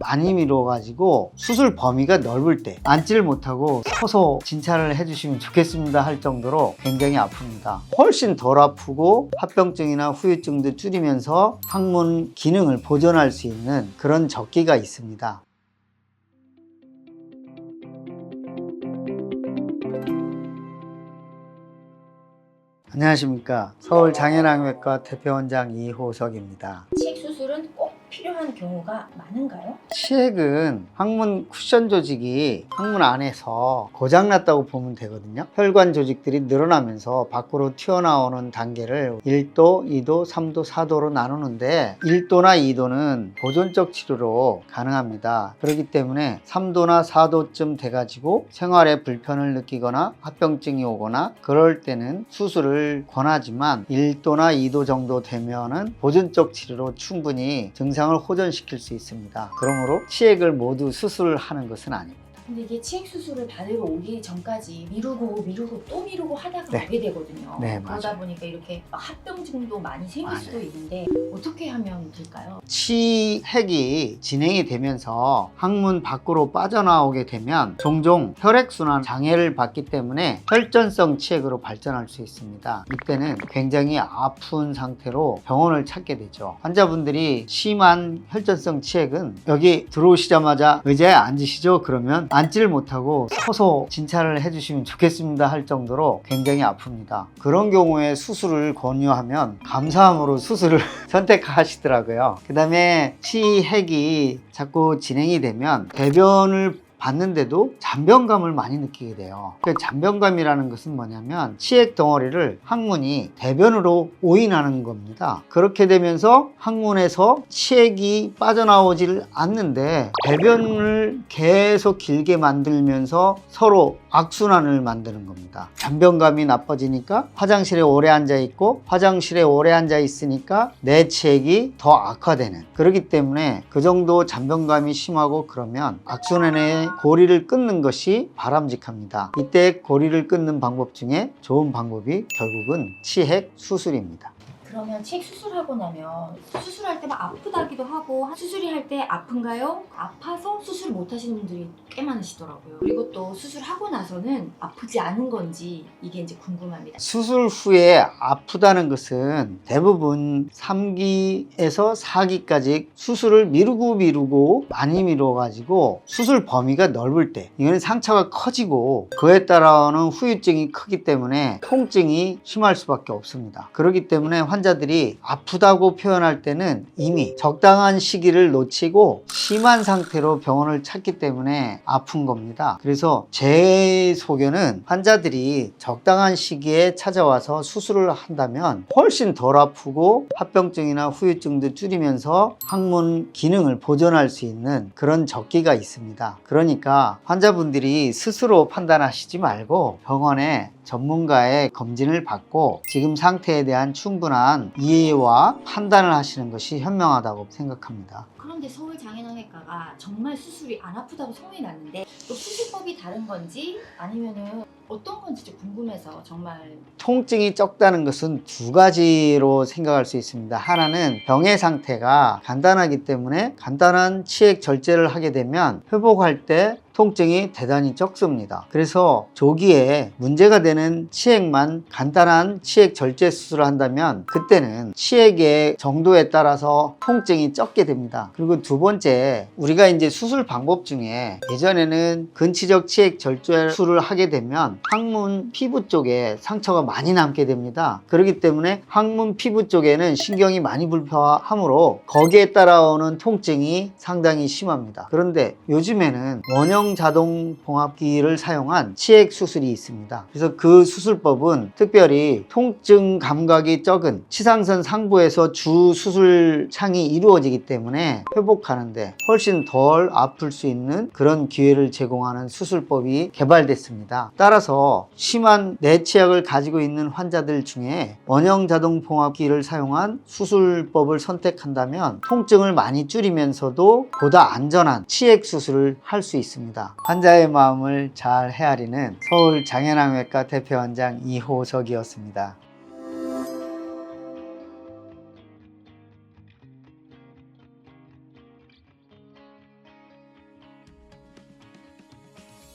많이 미뤄가지고 수술 범위가 넓을 때 앉지를 못하고 서서 진찰을 해주시면 좋겠습니다 할 정도로 굉장히 아픕니다. 훨씬 덜 아프고 합병증이나 후유증도 줄이면서 항문 기능을 보존할 수 있는 그런 적기가 있습니다. 안녕하십니까. 서울장애낭외과 대표원장 이호석입니다. 치액 수술은 꼭 필요한 경우가 많은가요? 치액은 항문 쿠션 조직이 항문 안에서 고장났다고 보면 되거든요. 혈관 조직들이 늘어나면서 밖으로 튀어나오는 단계를 1도, 2도, 3도, 4도로 나누는데 1도나 2도는 보존적 치료로 가능합니다. 그렇기 때문에 3도나 4도쯤 돼가지고 생활에 불편을 느끼거나 합병증이 오거나 그럴 때는 수술을 권하지만 1도나 2도 정도 되면은 보존적 치료로 충분히 증상을 호전시킬 수 있습니다. 그러므로 치액을 모두 수술하는 것은 아닙니다. 근데 이게 치액 수술을 받으러 오기 전까지 미루고 또 미루고 하다가 오게 되거든요. 네, 그러다 맞아요. 보니까 이렇게 합병증도 많이 생길 수도 있는데 어떻게 하면 될까요? 치핵이 진행이 되면서 항문 밖으로 빠져나오게 되면 종종 혈액순환 장애를 받기 때문에 혈전성 치핵으로 발전할 수 있습니다. 이때는 굉장히 아픈 상태로 병원을 찾게 되죠. 환자분들이 심한 혈전성 치핵은 여기 들어오시자마자 의자에 앉으시죠? 그러면 앉지를 못하고 서서 진찰을 해주시면 좋겠습니다 할 정도로 굉장히 아픕니다. 그런 경우에 수술을 권유하면 감사함으로 수술을 선택하시더라고요. 그 다음에 치핵이 자꾸 진행이 되면 배변을 봤는데도 잔변감을 많이 느끼게 돼요. 그 잔변감이라는 것은 뭐냐면 치액 덩어리를 항문이 대변으로 오인하는 겁니다. 그렇게 되면서 항문에서 치액이 빠져나오질 않는데 배변을 계속 길게 만들면서 서로 악순환을 만드는 겁니다. 잔변감이 나빠지니까 화장실에 오래 앉아 있고 화장실에 오래 앉아 있으니까 내 치액이 더 악화되는, 그렇기 때문에 그 정도 잔변감이 심하고 그러면 악순환의 고리를 끊는 것이 바람직합니다. 이때 고리를 끊는 방법 중에 좋은 방법이 결국은 치핵 수술입니다. 그러면 치액 수술하고 나면 수술할 때 막 아프다기도 하고 수술이 할 때 아픈가요? 아파서 수술 못 하시는 분들이 꽤 많으시더라고요. 그리고 또 수술하고 나서는 아프지 않은 건지 이게 이제 궁금합니다. 수술 후에 아프다는 것은 대부분 3기에서 4기까지 수술을 미루고 많이 미뤄가지고 수술 범위가 넓을 때, 이거는 상처가 커지고 그에 따라오는 후유증이 크기 때문에 통증이 심할 수밖에 없습니다. 그렇기 때문에 환자들이 아프다고 표현할 때는 이미 적당한 시기를 놓치고 심한 상태로 병원을 찾기 때문에 아픈 겁니다. 그래서 제 소견은 환자들이 적당한 시기에 찾아와서 수술을 한다면 훨씬 덜 아프고 합병증이나 후유증도 줄이면서 항문 기능을 보존할 수 있는 그런 적기가 있습니다. 그러니까 환자분들이 스스로 판단하시지 말고 병원에 전문가의 검진을 받고 지금 상태에 대한 충분한 이해와 판단을 하시는 것이 현명하다고 생각합니다. 그런데 서울장애낭외과가 정말 수술이 안 아프다고 소문이 났는데 또 수술법이 다른 건지 아니면은 어떤 건지 좀 궁금해서 정말. 통증이 적다는 것은 두 가지로 생각할 수 있습니다. 하나는 병의 상태가 간단하기 때문에 간단한 치액 절제를 하게 되면 회복할 때 통증이 대단히 적습니다. 그래서 조기에 문제가 되는 치액만 간단한 치액 절제 수술을 한다면 그때는 치액의 정도에 따라서 통증이 적게 됩니다. 그리고 두 번째, 우리가 이제 수술 방법 중에 예전에는 근치적 치액 절제 수술을 하게 되면 항문 피부 쪽에 상처가 많이 남게 됩니다. 그렇기 때문에 항문 피부 쪽에는 신경이 많이 불편하므로 거기에 따라오는 통증이 상당히 심합니다. 그런데 요즘에는 원형 자동 봉합기를 사용한 치액 수술이 있습니다. 그래서 그 수술법은 특별히 통증 감각이 적은 치상선 상부에서 주 수술 창이 이루어지기 때문에 회복하는데 훨씬 덜 아플 수 있는 그런 기회를 제공하는 수술법이 개발됐습니다. 따라서 심한 뇌치약을 가지고 있는 환자들 중에 원형 자동 봉합기를 사용한 수술법을 선택한다면 통증을 많이 줄이면서도 보다 안전한 치액 수술을 할 수 있습니다. 환자의 마음을 잘 헤아리는 서울장애낭외과 대표원장 이호석이었습니다.